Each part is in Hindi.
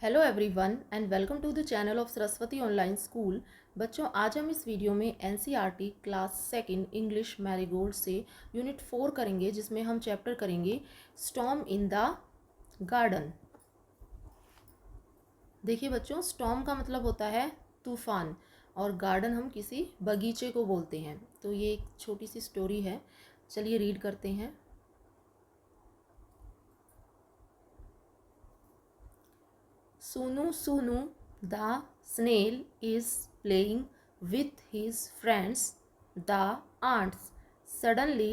Hello everyone and welcome to the channel of Saraswati online school. बच्चों, आज हम इस वीडियो में NCERT class second English Marigold से यूनिट 4 करेंगे, जिसमें हम चैप्टर करेंगे स्टॉर्म इन द गार्डन। देखिए बच्चों, स्टॉर्म का मतलब होता है तूफान और गार्डन हम किसी बगीचे को बोलते हैं। तो ये एक छोटी सी स्टोरी है, चलिए रीड करते हैं। Sunu Sunu the snail is playing with his friends, the ants. Suddenly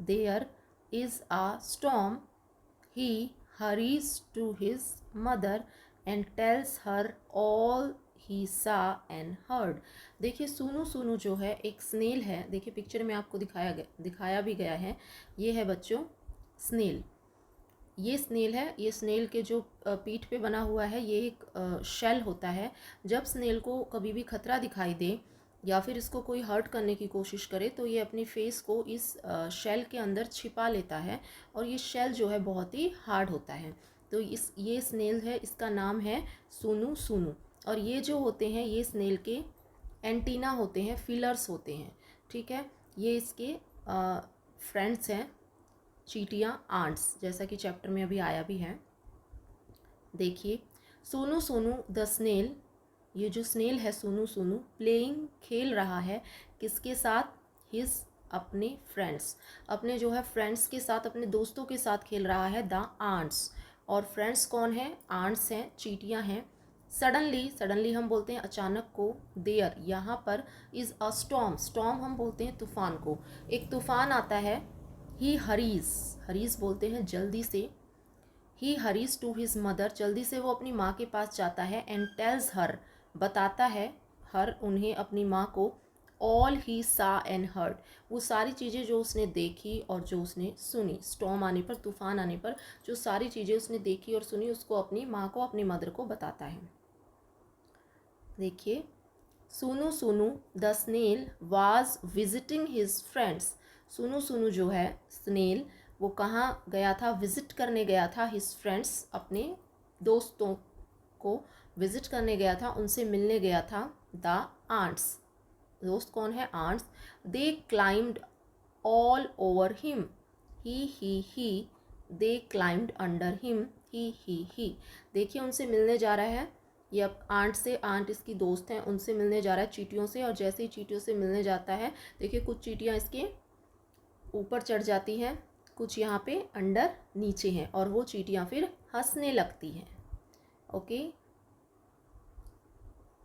there is a storm. He hurries to his mother and tells her all he saw and heard. देखिए सुनु सुनु जो है एक स्नेल है। देखिए पिक्चर में आपको दिखाया भी गया है। ये है बच्चों स्नेल। ये स्नेल है। ये स्नेल के जो पीठ पे बना हुआ है ये एक शेल होता है। जब स्नेल को कभी भी खतरा दिखाई दे या फिर इसको कोई हर्ट करने की कोशिश करे तो ये अपनी फेस को इस शेल के अंदर छिपा लेता है और ये शेल जो है बहुत ही हार्ड होता है। तो ये स्नेल है, इसका नाम है सुनु सुनु। और ये जो होते हैं ये स्नेल के एंटीना होते हैं, फिलर्स होते हैं। ठीक है, ये इसके फ्रेंड्स हैं, चींटियाँ, आंट्स, जैसा कि चैप्टर में अभी आया भी है। देखिए सोनू सोनू द स्नेल, ये जो स्नेल है सोनू सोनू, प्लेइंग खेल रहा है किसके साथ? हिज अपने फ्रेंड्स, अपने जो है फ्रेंड्स के साथ, अपने दोस्तों के साथ खेल रहा है द आंट्स। और फ्रेंड्स कौन है? आंट्स हैं, चींटियाँ हैं। सडनली, सडनली हम बोलते हैं अचानक को। देयर, यहाँ पर इज़ अ स्टॉर्म, स्टॉर्म हम बोलते हैं तूफान को। एक तूफान आता है। ही हरीज, हरीज बोलते हैं जल्दी से। ही हरीज टू हिज मदर, जल्दी से वो अपनी माँ के पास जाता है। एंड टेल्स हर, बताता है, हर उन्हें, अपनी माँ को, ऑल ही सा एंड हर्ड, वो सारी चीज़ें जो उसने देखी और जो उसने सुनी। स्टॉर्म आने पर, तूफान आने पर जो सारी चीज़ें उसने देखी और सुनी उसको अपनी माँ को, अपनी मदर को बताता है। देखिए Sunu Sunu the snail was visiting his friends. Sunu Sunu जो है स्नेल, वो कहाँ गया था? विजिट करने गया था। हिज फ्रेंड्स, अपने दोस्तों को विजिट करने गया था, उनसे मिलने गया था। द आंट्स, दोस्त कौन है? आंट्स। दे क्लाइम्ड ऑल ओवर हिम, ही दे क्लाइम्ड अंडर हिम, ही। देखिए उनसे मिलने जा रहा है ये अब आंट से। आंट इसकी दोस्त हैं, उनसे मिलने जा रहा है चींटियों से। और जैसे ही चींटियों से मिलने जाता है, देखिए कुछ चींटियाँ इसके ऊपर चढ़ जाती हैं, कुछ यहाँ पे अंडर नीचे हैं, और वो चींटियाँ फिर हंसने लगती हैं। ओके,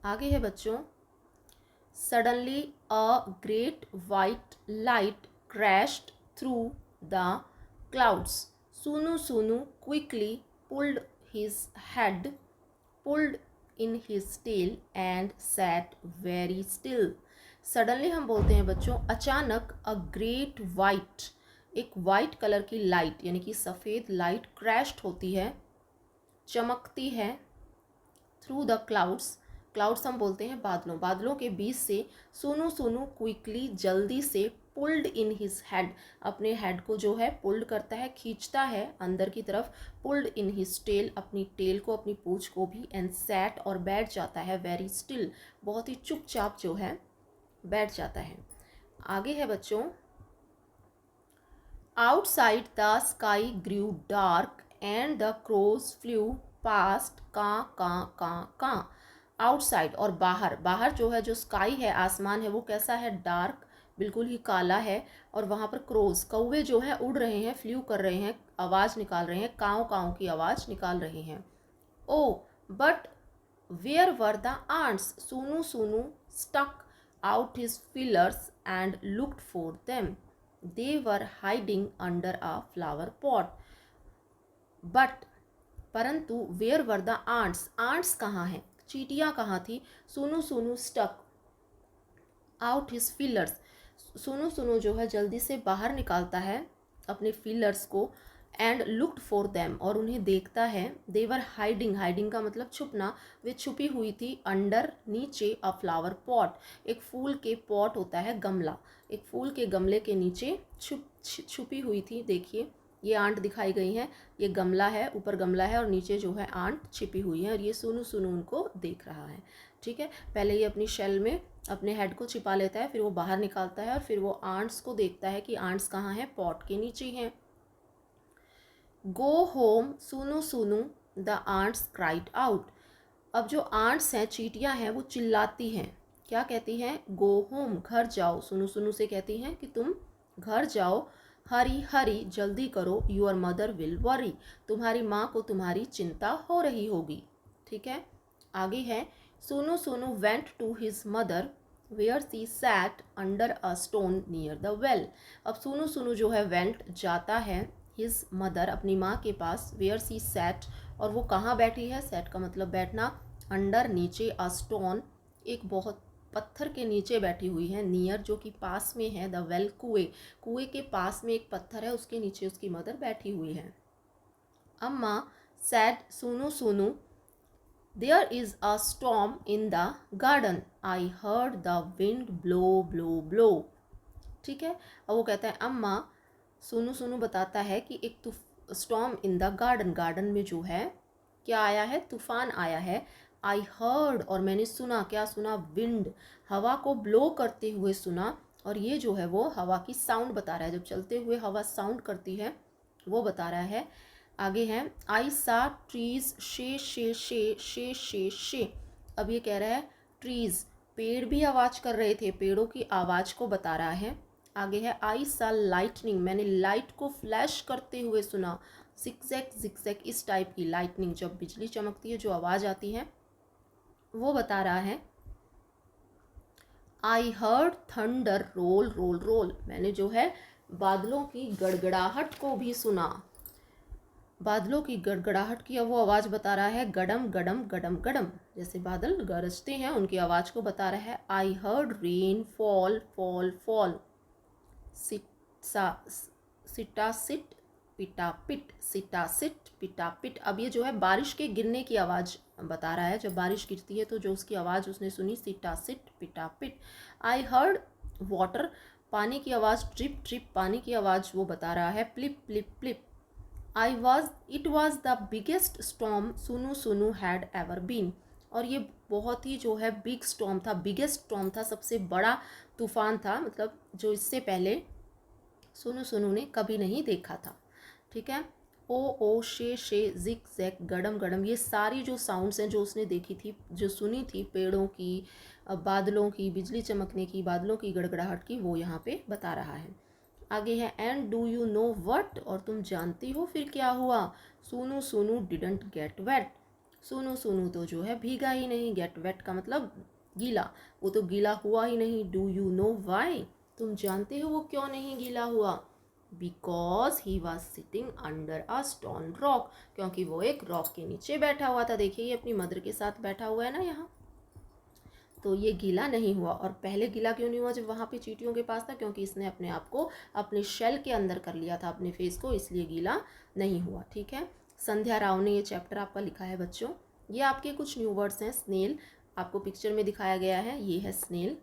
आगे है बच्चों। Suddenly a great white light crashed through the clouds. सुनु सुनु quickly pulled his head, pulled in his tail and sat very still. Suddenly हम बोलते हैं बच्चों अचानक। अ ग्रेट वाइट, एक वाइट कलर की लाइट, यानी कि सफ़ेद लाइट क्रैश्ड होती है, चमकती है। थ्रू द क्लाउड्स, क्लाउड्स हम बोलते हैं बादलों, बादलों के बीच से। सुनु सुनु क्विकली, जल्दी से। पुल्ड इन हिज हेड, अपने हेड को जो है पुल्ड करता है, खींचता है अंदर की तरफ। पुल्ड इन हिज टेल, अपनी टेल को, अपनी पूंछ को भी। एंड सैट, और बैठ जाता है। वेरी स्टिल, बहुत ही चुपचाप जो है बैठ जाता है। आगे है बच्चों। Outside the sky grew dark and the crows flew past, caw. Outside और बाहर, बाहर जो है, जो स्काई है, आसमान है, वो कैसा है? डार्क, बिल्कुल ही काला है। और वहाँ पर क्रोज, कौवे जो है उड़ रहे हैं, फ्लू कर रहे हैं, आवाज़ निकाल रहे हैं, काँव काँव की आवाज़ निकाल रहे हैं। Oh but where were the ants? Sunu Sunu stuck out his feelers and looked for them. They were hiding under a flower pot. But, परंतु, where were the ants, ants कहाँ हैं? चींटियाँ कहाँ थी? सुनु Sunu stuck out his fillers, सुनु सुनु जो है जल्दी से बाहर निकालता है अपने फिलर्स को। एंड लुक्ड फॉर देम, और उन्हें देखता है। देवर हाइडिंग, हाइडिंग का मतलब छुपना, वे छुपी हुई थी। अंडर, नीचे। अ फ्लावर पॉट, एक फूल के पॉट होता है, गमला, एक फूल के गमले के नीचे छुपी हुई थी। देखिए ये आंट दिखाई गई हैं, ये गमला है, ऊपर गमला है और नीचे जो है आंट छिपी हुई है और ये सोनू सोनू उनको देख रहा है। ठीक है, पहले ये अपनी शेल में अपने हेड को छिपा लेता है, फिर वो बाहर निकालता है और फिर वो आंट्स को देखता है कि आंट्स कहाँ हैं, पॉट के नीचे हैं। Go home Sonu Sonu the ants cried out. अब जो आंट्स हैं, चींटियां हैं, वो चिल्लाती हैं, क्या कहती हैं, गो होम, घर जाओ। सुनु सुनु से कहती हैं कि तुम घर जाओ। हरी हरी, जल्दी करो, योर मदर विल वरी, तुम्हारी माँ को तुम्हारी चिंता हो रही होगी। ठीक है, आगे है, Sonu Sonu went to his mother where she sat under a stone near the well. अब सोनू सोनू जो है वेंट, जाता है, हिज मदर, अपनी माँ के पास, वेयर सी सैट, और वो कहाँ बैठी है, सेट का मतलब बैठना, अंडर नीचे, अ स्टोन एक बहुत पत्थर के नीचे बैठी हुई है, नियर जो कि पास में है, द वेल कुएं, कुएं के पास में एक पत्थर है, उसके नीचे उसकी मदर बैठी हुई है। Amma said Sonu Sonu there is a storm in the garden, I heard the wind blow blow blow. ठीक है, और वो कहता है अम्मा, सोनू सोनू बताता है कि एक storm in the garden, garden में जो है क्या आया है, तूफान आया है। आई हर्ड, और मैंने सुना, क्या सुना, विंड, हवा को ब्लो करते हुए सुना, और ये जो है वो हवा की साउंड बता रहा है, जब चलते हुए हवा साउंड करती है वो बता रहा है। आगे है, आई सा ट्रीज शे शे शे शे शे शे। अब ये कह रहा है ट्रीज, पेड़ भी आवाज़ कर रहे थे, पेड़ों की आवाज़ को बता रहा है। आगे है, आई सा लाइटनिंग, मैंने लाइट को फ्लैश करते हुए सुना। जिगजैग जिगजैग, इस टाइप की लाइटनिंग, जब बिजली चमकती है जो आवाज़ आती है वो बता रहा है। I heard thunder roll roll roll, मैंने जो है बादलों की गड़गड़ाहट को भी सुना। बादलों की गड़गड़ाहट की वो आवाज़ बता रहा है, गडम गडम गडम गडम, जैसे बादल गरजते हैं उनकी आवाज़ को बता रहा है। I heard rain fall fall fall, सिटा सिट पिटा पिट, सिटा सिट पिटा पिट। अब ये जो है बारिश के गिरने की आवाज़ बता रहा है, जब बारिश गिरती है तो जो उसकी आवाज़ उसने सुनी, सिटा सिट पिटा पिट। आई हर्ड वाटर, पानी की आवाज़, ट्रिप ट्रिप, पानी की आवाज़ वो बता रहा है, plip plip plip. It was the biggest storm Sonu Sonu had ever been, और ये बहुत ही जो है बिग स्टॉर्म था, बिगेस्ट स्टॉर्म था, सबसे बड़ा तूफान था, मतलब जो इससे पहले सोनू सोनू ने कभी नहीं देखा था। ठीक है, ओ शे जिग जैग गडम गडम, ये सारी जो साउंड्स हैं जो उसने देखी थी, जो सुनी थी, पेड़ों की, बादलों की, बिजली चमकने की, बादलों की गड़गड़ाहट की, वो यहाँ पे बता रहा है। आगे है, and do you know what, और तुम जानती हो फिर क्या हुआ, Sonu Sonu didn't get wet, Sonu Sonu तो जो है भीगा ही नहीं, गेट वेट का मतलब गीला, वो तो गीला हुआ ही नहीं। डू यू नो वाई, तुम जानते हो वो क्यों नहीं गीला हुआ, because he was sitting under a stone rock, क्योंकि वो एक रॉक के नीचे बैठा हुआ था। देखिए ये अपनी मदर के साथ बैठा हुआ है ना यहाँ, तो ये गीला नहीं हुआ। और पहले गीला क्यों नहीं हुआ जब वहाँ पे चींटियों के पास था, क्योंकि इसने अपने आप को अपने शेल के अंदर कर लिया था, अपने फेस को, इसलिए गीला नहीं हुआ। ठीक है, संध्या राव ने ये चैप्टर आपका लिखा है बच्चों। ये आपके कुछ न्यू वर्ड्स हैं। स्नेल आपको पिक्चर में दिखाया गया है, ये है स्नेल।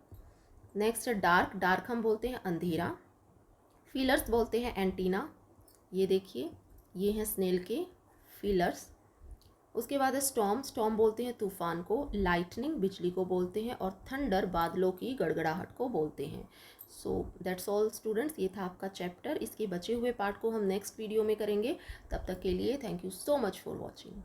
नेक्स्ट है डार्क, डार्क हम बोलते हैं अंधेरा। फीलर्स बोलते हैं एंटीना, ये देखिए ये हैं स्नेल के फीलर्स। उसके बाद है स्टॉर्म, स्टॉर्म बोलते हैं तूफान को, लाइटनिंग बिजली को बोलते हैं, और थंडर बादलों की गड़गड़ाहट को बोलते हैं। सो दैट्स ऑल स्टूडेंट्स, ये था आपका चैप्टर। इसके बचे हुए पार्ट को हम नेक्स्ट वीडियो में करेंगे। तब तक के लिए thank you so much for watching.